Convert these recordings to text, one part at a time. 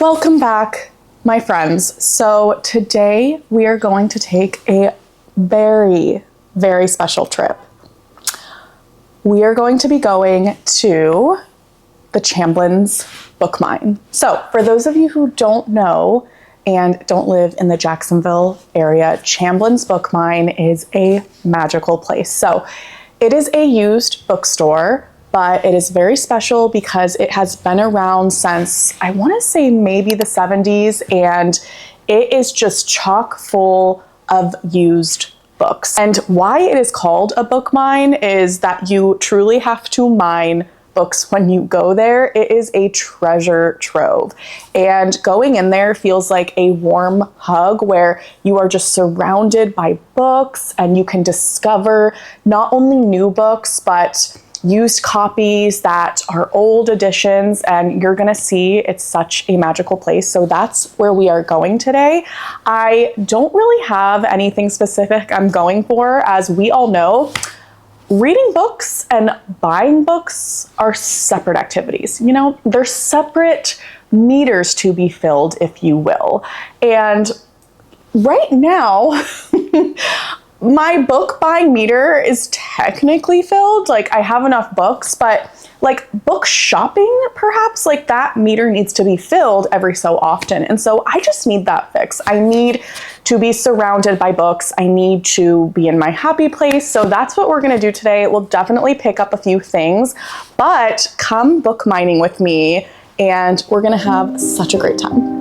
Welcome back, my friends. So today we are going to take a very, very special trip. We are going to be going to the Chamblin's Bookmine. So for those of you who don't know and don't live in the Jacksonville area, Chamblin's Bookmine is a magical place. So it is a used bookstore, but it is very special because it has been around since, I want to say maybe the 70s, and it is just chock full of used books. And why it is called a book mine is that you truly have to mine books when you go there. It is a treasure trove, and going in there feels like a warm hug where you are just surrounded by books and you can discover not only new books but used copies that are old editions, and you're gonna see it's such a magical place. So that's where we are going today. I don't really have anything specific I'm going for. As we all know, reading books and buying books are separate activities. You know, they're separate meters to be filled, if you will. And right now, my book buying meter is technically filled. Like, I have enough books, but like book shopping, perhaps, like that meter needs to be filled every so often. And so I just need that fix. I need to be surrounded by books. I need to be in my happy place. So that's what we're gonna do today. We'll definitely pick up a few things, but come book mining with me and we're gonna have such a great time.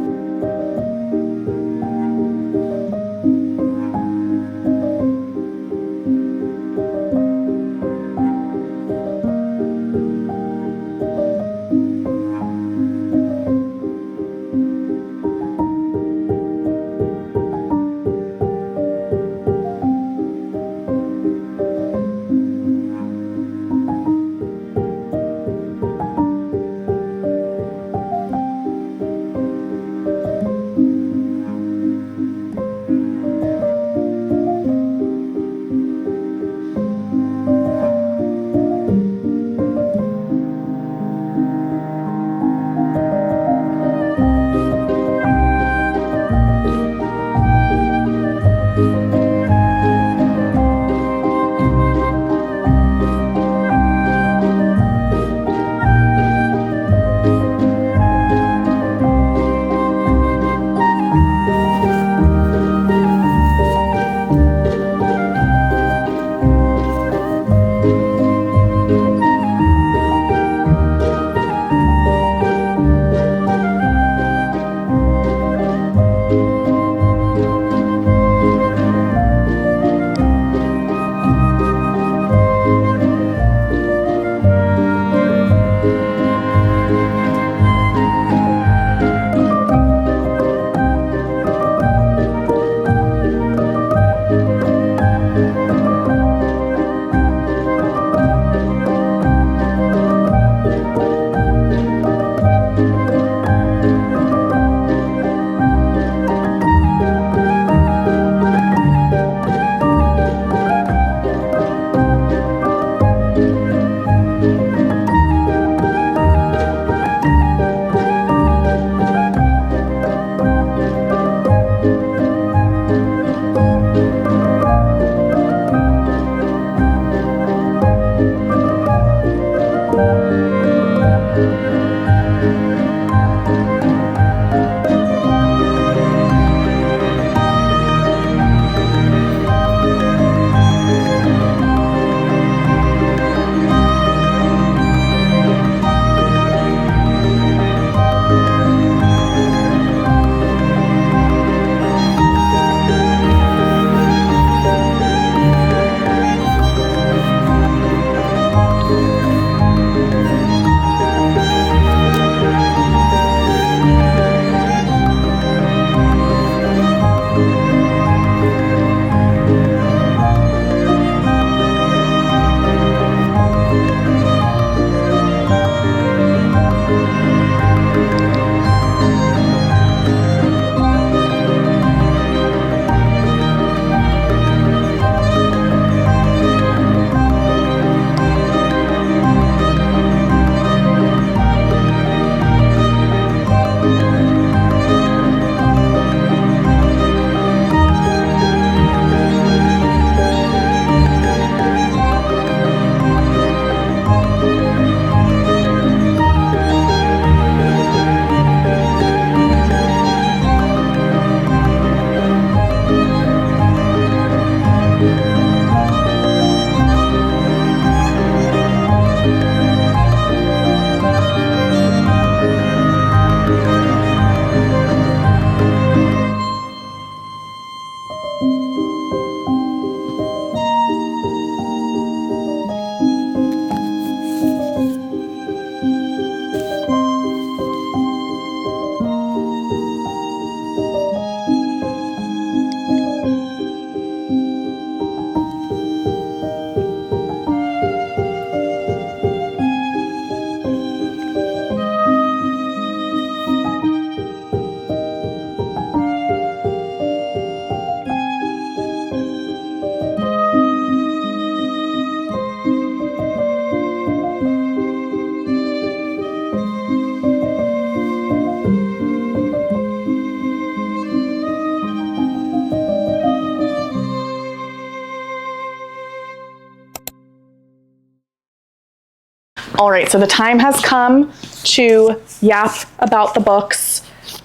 All right, so the time has come to yap about the books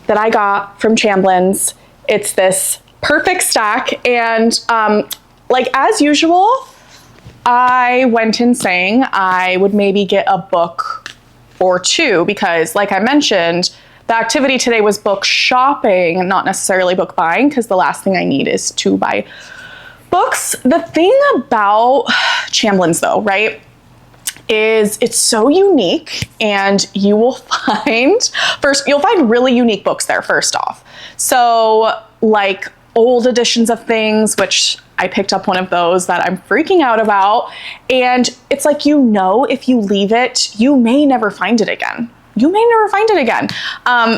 that I got from Chamblin's. It's this perfect stack, and like as usual, I went in saying I would maybe get a book or two because, like I mentioned, the activity today was book shopping, not necessarily book buying, because the last thing I need is to buy books. The thing about Chamblin's though, right, is it's so unique, and you will find, you'll find really unique books there first off. So like old editions of things, which I picked up one of those that I'm freaking out about. And it's like, you know, if you leave it, you may never find it again.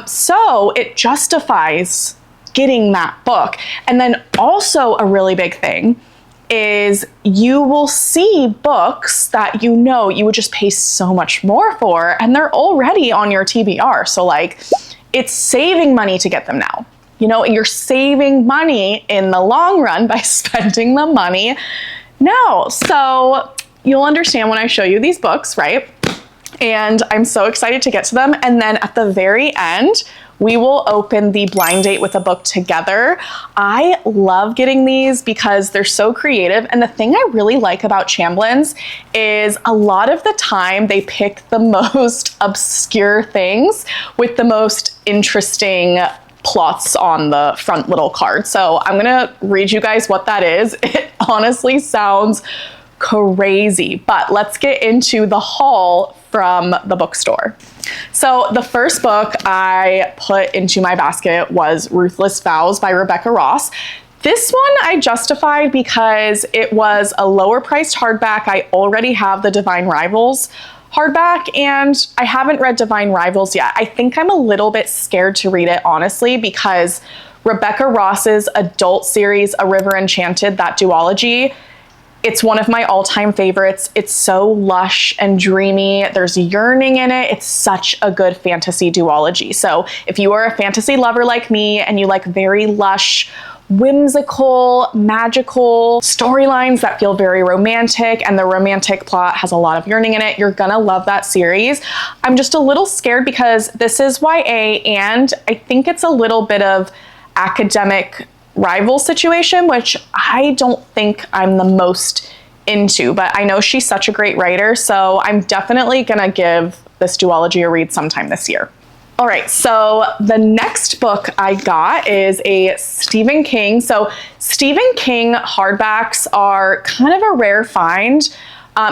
So it justifies getting that book. And then also a really big thing is you will see books that you know you would just pay so much more for, and they're already on your TBR. So like, it's saving money to get them now. You know, you're saving money in the long run by spending the money now. So you'll understand when I show you these books, right? And I'm so excited to get to them. And then at the very end, we will open the blind date with a book together. I love getting these because they're so creative. And the thing I really like about Chamblin's is a lot of the time they pick the most obscure things with the most interesting plots on the front little card. So I'm gonna read you guys what that is. It honestly sounds crazy, but let's get into the haul from the bookstore. So the first book I put into my basket was Ruthless Vows by Rebecca Ross. This one I justified because it was a lower priced hardback. I already have the Divine Rivals hardback, and I haven't read Divine Rivals yet. I think I'm a little bit scared to read it, honestly, because Rebecca Ross's adult series, A River Enchanted, that duology, it's one of my all-time favorites. It's so lush and dreamy. There's yearning in it. It's such a good fantasy duology. So if you are a fantasy lover like me and you like very lush, whimsical, magical storylines that feel very romantic, and the romantic plot has a lot of yearning in it, you're gonna love that series. I'm just a little scared because this is YA, and I think it's a little bit of academic rival situation, which I don't think I'm the most into, but I know she's such a great writer, so I'm definitely gonna give this duology a read sometime this year. All right, so the next book I got is a Stephen King. So Stephen King hardbacks are kind of a rare find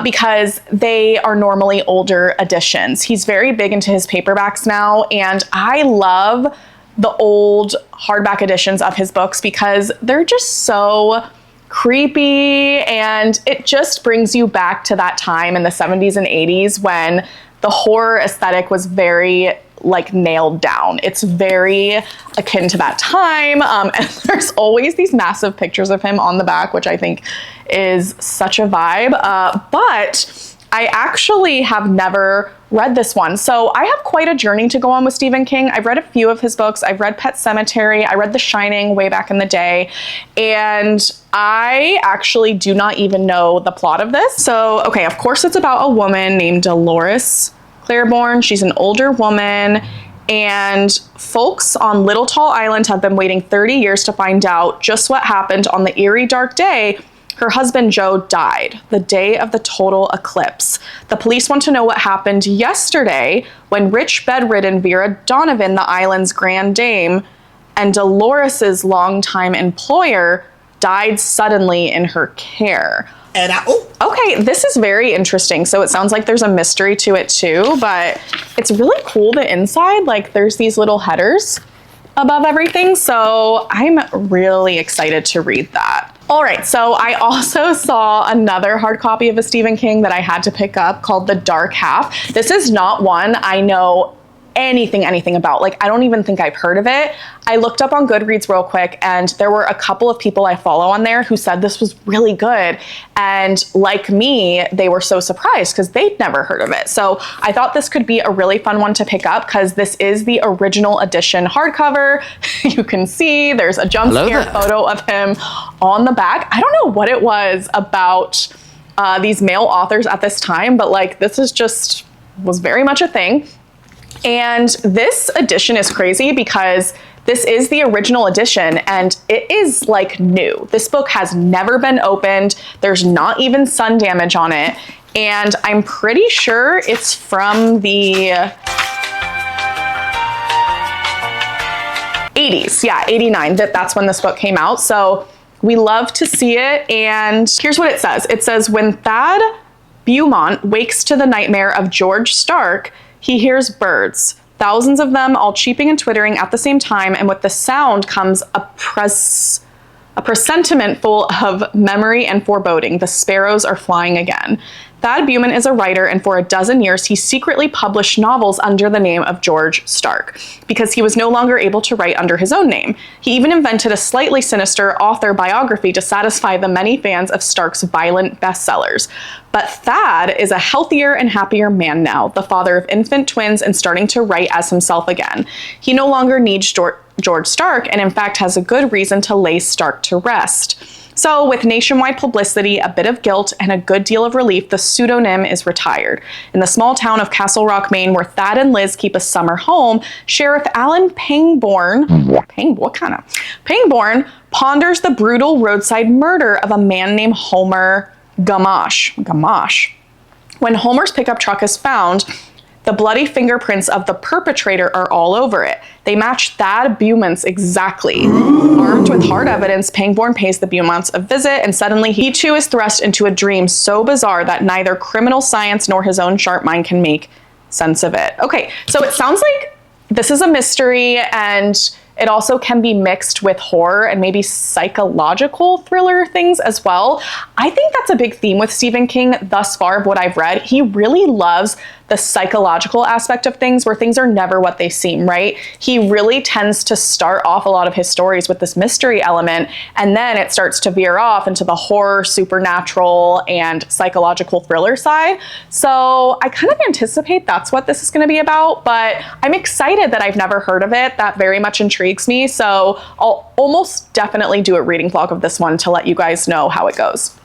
because they are normally older editions. He's very big into his paperbacks now, and I love the old hardback editions of his books because they're just so creepy, and it just brings you back to that time in the 70s and 80s when the horror aesthetic was very like nailed down. It's very akin to that time. And there's always these massive pictures of him on the back, which I think is such a vibe. But I actually have never read this one. So I have quite a journey to go on with Stephen King. I've read a few of his books. I've read Pet Sematary. I read The Shining way back in the day. And I actually do not even know the plot of this. So, okay, of course it's about a woman named Dolores Claiborne. She's an older woman, and folks on Little Tall Island have been waiting 30 years to find out just what happened on the eerie dark day her husband Joe died, the day of the total eclipse. The police want to know what happened yesterday when rich bedridden Vera Donovan, the island's grand dame, and Dolores's longtime employer, died suddenly in her care. And okay, this is very interesting. So it sounds like there's a mystery to it too, but it's really cool the inside. Like there's these little headers above everything. So I'm really excited to read that. All right, so I also saw another hard copy of a Stephen King that I had to pick up called The Dark Half. This is not one I know anything about. Like, I don't even think I've heard of it. I looked up on Goodreads real quick, and there were a couple of people I follow on there who said this was really good. And like me, they were so surprised because they'd never heard of it. So I thought this could be a really fun one to pick up because this is the original edition hardcover. You can see there's a jump scare photo of him on the back. I don't know what it was about these male authors at this time, but like, this is just was very much a thing. And this edition is crazy because this is the original edition and it is like new. This book has never been opened. There's not even sun damage on it. And I'm pretty sure it's from the 80s. Yeah, 89. That's when this book came out. So we love to see it. And here's what it says. It says, when Thad Beaumont wakes to the nightmare of George Stark, he hears birds, thousands of them all cheeping and twittering at the same time, and with the sound comes a presentiment full of memory and foreboding. The sparrows are flying again. Thad Beaumont is a writer, and for a dozen years he secretly published novels under the name of George Stark, because he was no longer able to write under his own name. He even invented a slightly sinister author biography to satisfy the many fans of Stark's violent bestsellers. But Thad is a healthier and happier man now, the father of infant twins and starting to write as himself again. He no longer needs George Stark, and in fact has a good reason to lay Stark to rest. So with nationwide publicity, a bit of guilt, and a good deal of relief, the pseudonym is retired. In the small town of Castle Rock, Maine, where Thad and Liz keep a summer home, Sheriff Alan Pangborn ponders the brutal roadside murder of a man named Homer Gamache. When Homer's pickup truck is found, the bloody fingerprints of the perpetrator are all over it. They match Thad Beaumont's exactly. Armed with hard evidence, Pangborn pays the Beaumonts a visit, and suddenly he too is thrust into a dream so bizarre that neither criminal science nor his own sharp mind can make sense of it. Okay, so it sounds like this is a mystery, and it also can be mixed with horror and maybe psychological thriller things as well. I think that's a big theme with Stephen King thus far of what I've read. He really loves the psychological aspect of things where things are never what they seem, right? He really tends to start off a lot of his stories with this mystery element, and then it starts to veer off into the horror, supernatural, and psychological thriller side. So I kind of anticipate that's what this is going to be about, but I'm excited that I've never heard of it. That very much intrigues me. So I'll almost definitely do a reading vlog of this one to let you guys know how it goes.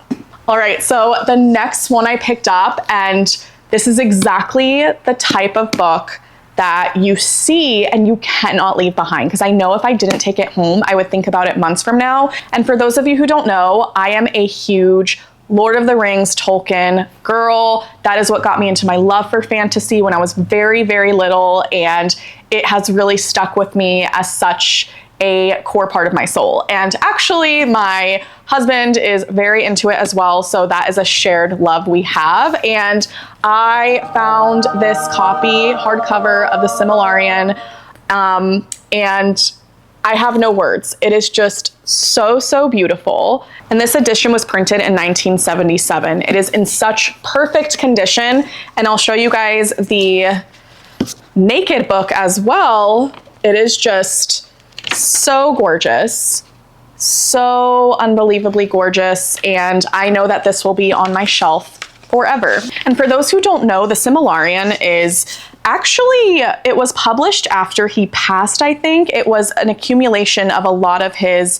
All right, so the next one I picked up, and this is exactly the type of book that you see and you cannot leave behind, because I know if I didn't take it home, I would think about it months from now. And for those of you who don't know, I am a huge Lord of the Rings Tolkien girl. That is what got me into my love for fantasy when I was very, very little, and it has really stuck with me as such a core part of my soul. And actually my husband is very into it as well, so that is a shared love we have. And I found this copy, hardcover of the Silmarillion, and I have no words. It is just so, so beautiful. And this edition was printed in 1977. It is in such perfect condition, and I'll show you guys the naked book as well. It is just so gorgeous, so unbelievably gorgeous, and I know that this will be on my shelf forever. And for those who don't know, the Silmarillion is actually, it was published after he passed, I think. It was an accumulation of a lot of his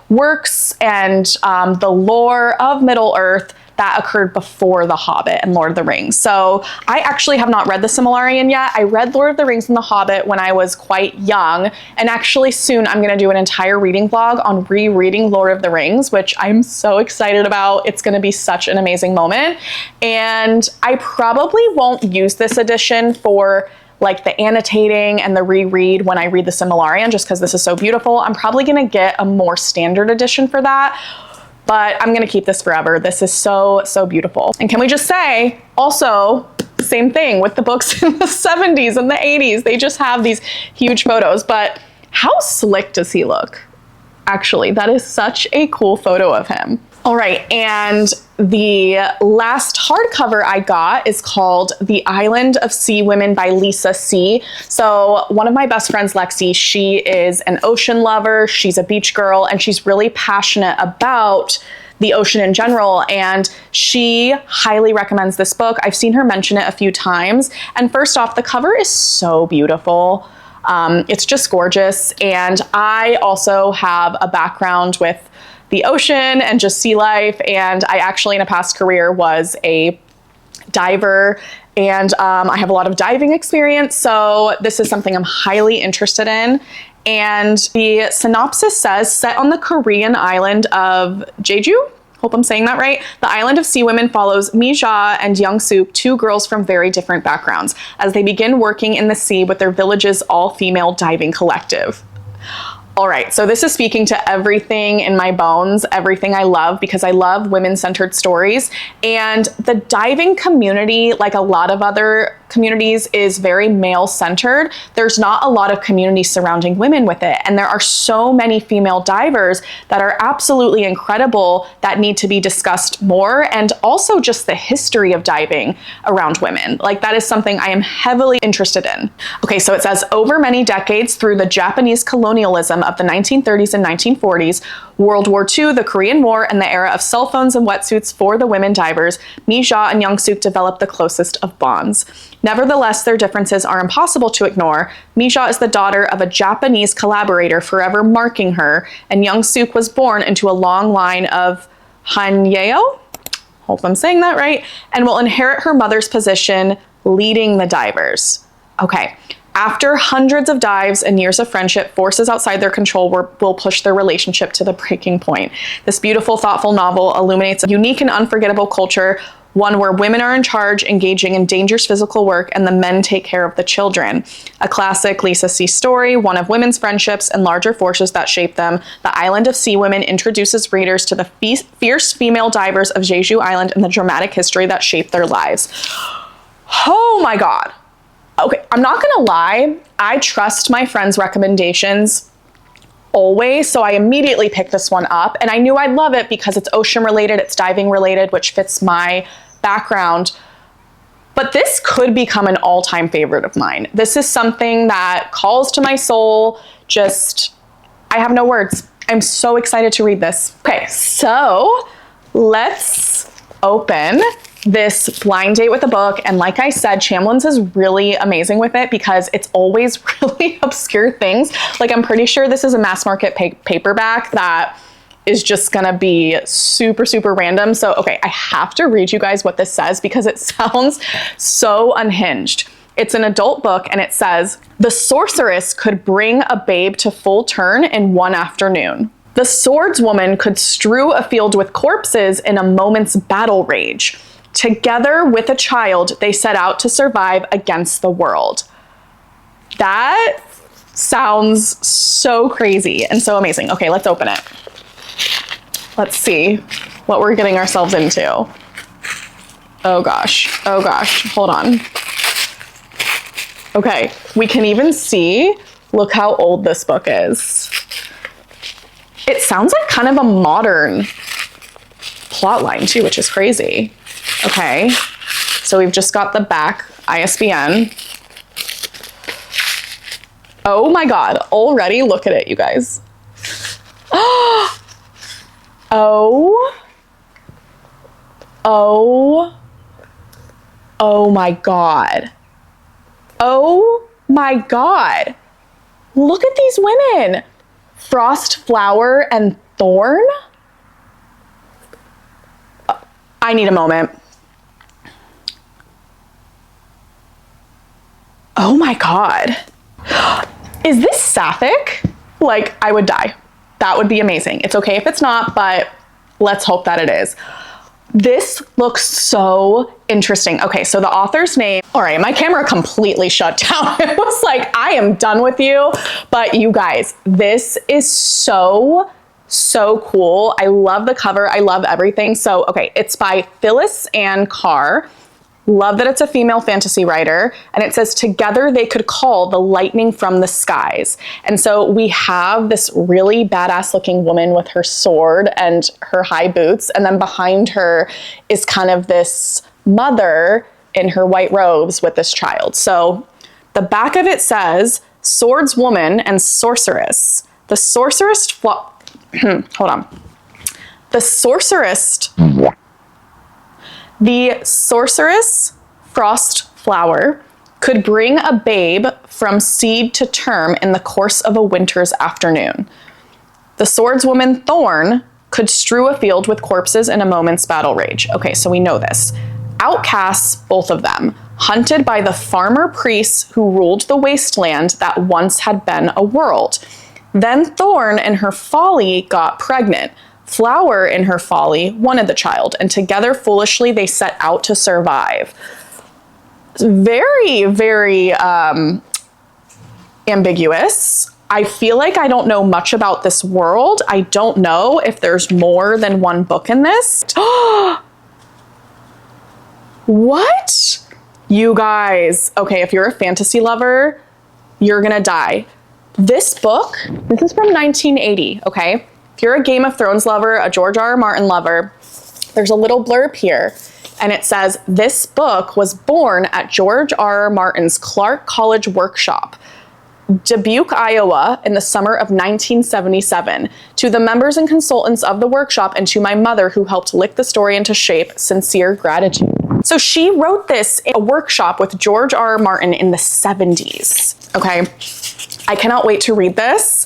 works and the lore of Middle-earth that occurred before The Hobbit and Lord of the Rings. So I actually have not read the Silmarillion yet. I read Lord of the Rings and The Hobbit when I was quite young, and actually soon I'm gonna do an entire reading vlog on rereading Lord of the Rings, which I'm so excited about. It's gonna be such an amazing moment. And I probably won't use this edition for like the annotating and the reread when I read the Silmarillion, just because this is so beautiful. I'm probably gonna get a more standard edition for that, but I'm gonna keep this forever. This is so, so beautiful. And can we just say, also, same thing with the books in the 70s and the 80s. They just have these huge photos, but how slick does he look? Actually, that is such a cool photo of him. All right, and the last hardcover I got is called The Island of Sea Women by Lisa C. So one of my best friends, Lexi, she is an ocean lover, she's a beach girl, and she's really passionate about the ocean in general, and she highly recommends this book. I've seen her mention it a few times, and first off, the cover is so beautiful. It's just gorgeous, and I also have a background with the ocean and just sea life, and I actually in a past career was a diver And I have a lot of diving experience, so this is something I'm highly interested in. And the synopsis says, set on the Korean island of Jeju. Hope I'm saying that right. The island of sea women follows Mi-ja and Young-suk, two girls from very different backgrounds, as they begin working in the sea with their village's all-female diving collective. All right, so this is speaking to everything in my bones, everything I love, because I love women-centered stories. And the diving community, like a lot of other communities, is very male-centered. There's not a lot of community surrounding women with it. And there are so many female divers that are absolutely incredible that need to be discussed more. And also just the history of diving around women. Like, that is something I am heavily interested in. Okay, so it says, over many decades through the Japanese colonialism of the 1930s and 1940s, World War II, the Korean War, and the era of cell phones and wetsuits for the women divers, Mi-ja and Young-suk developed the closest of bonds. Nevertheless, their differences are impossible to ignore. Mi-ja is the daughter of a Japanese collaborator, forever marking her, and Young-suk was born into a long line of Hanyeo, hope I'm saying that right, and will inherit her mother's position leading the divers. Okay. After hundreds of dives and years of friendship, forces outside their control will push their relationship to the breaking point. This beautiful, thoughtful novel illuminates a unique and unforgettable culture, one where women are in charge, engaging in dangerous physical work, and the men take care of the children. A classic Lisa C. story, one of women's friendships and larger forces that shape them. The Island of Sea Women introduces readers to the fierce female divers of Jeju Island and the dramatic history that shaped their lives. Oh my God. Okay, I'm not gonna lie, I trust my friends' recommendations always, so I immediately picked this one up, and I knew I'd love it because it's ocean related, it's diving related, which fits my background. But this could become an all-time favorite of mine. This is something that calls to my soul. I have no words. I'm so excited to read this. Okay, so let's open this blind date with a book. And like I said, Chamblin's is really amazing with it because it's always really obscure things. Like, I'm pretty sure this is a mass market paperback that is just gonna be super, super random. So, okay, I have to read you guys what this says because it sounds so unhinged. It's an adult book and it says, the sorceress could bring a babe to full turn in one afternoon. The swordswoman could strew a field with corpses in a moment's battle rage. Together with a child, they set out to survive against the world. That sounds so crazy and so amazing. Okay, let's open it. Let's see what we're getting ourselves into. Oh gosh, hold on. Okay, we can even see, look how old this book is. It sounds like kind of a modern plot line too, which is crazy. Okay, so we've just got the back ISBN. Oh my God, already look at it, you guys. Oh my God. Oh my God. Look at these women. Frost, Flower, and Thorn. I need a moment. Oh my God. Is this sapphic? Like, I would die. That would be amazing. It's okay if it's not, but let's hope that it is. This looks so interesting. Okay, so the author's name, all right, my camera completely shut down. It was like, I am done with you. But you guys, this is so cool. I love the cover. I love everything. So, okay, it's by Phyllis Ann Carr. Love that it's a female fantasy writer. And it says, together they could call the lightning from the skies. And so we have this really badass looking woman with her sword and her high boots. And then behind her is kind of this mother in her white robes with this child. So the back of it says, swordswoman and sorceress. The sorceress, hold on. The sorceress Frost Flower could bring a babe from seed to term in the course of a winter's afternoon. The swordswoman Thorn could strew a field with corpses in a moment's battle rage. Okay, so we know this. Outcasts, both of them. hunted by the farmer priests who ruled the wasteland that once had been a world. Then Thorn, in her folly, got pregnant. Flower, in her folly, wanted the child, and together foolishly they set out to survive. Very, very ambiguous. I feel like I don't know much about this world. I don't know if there's more than one book in this. What? You guys, okay, if you're a fantasy lover, you're gonna die. This book, this is from 1980, okay? If you're a Game of Thrones lover, a George R. R. Martin lover, there's a little blurb here, and it says, this book was born at George R. R. Martin's Clark College workshop, Dubuque, Iowa, in the summer of 1977. To the members and consultants of the workshop and to my mother who helped lick the story into shape, sincere gratitude. So she wrote this in a workshop with George R. R. Martin in the 70s, okay? I cannot wait to read this.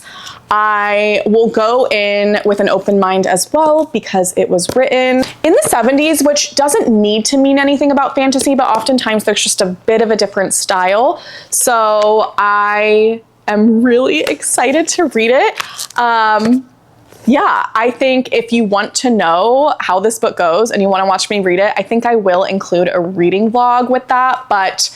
I will go in with an open mind as well because it was written in the 70s, which doesn't need to mean anything about fantasy, but oftentimes there's just a bit of a different style. So I am really excited to read it. Yeah, I think if you want to know how this book goes and you want to watch me read it, I think I will include a reading vlog with that, but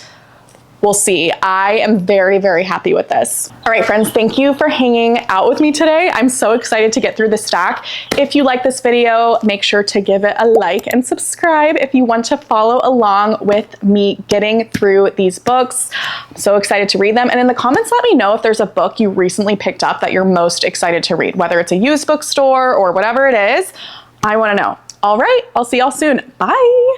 we'll see. I am very, very happy with this. All right, friends, thank you for hanging out with me today. I'm so excited to get through the stack. If you like this video, make sure to give it a like and subscribe if you want to follow along with me getting through these books. I'm so excited to read them. And in the comments, let me know if there's a book you recently picked up that you're most excited to read, whether it's a used bookstore or whatever it is. I want to know. All right, I'll see y'all soon. Bye.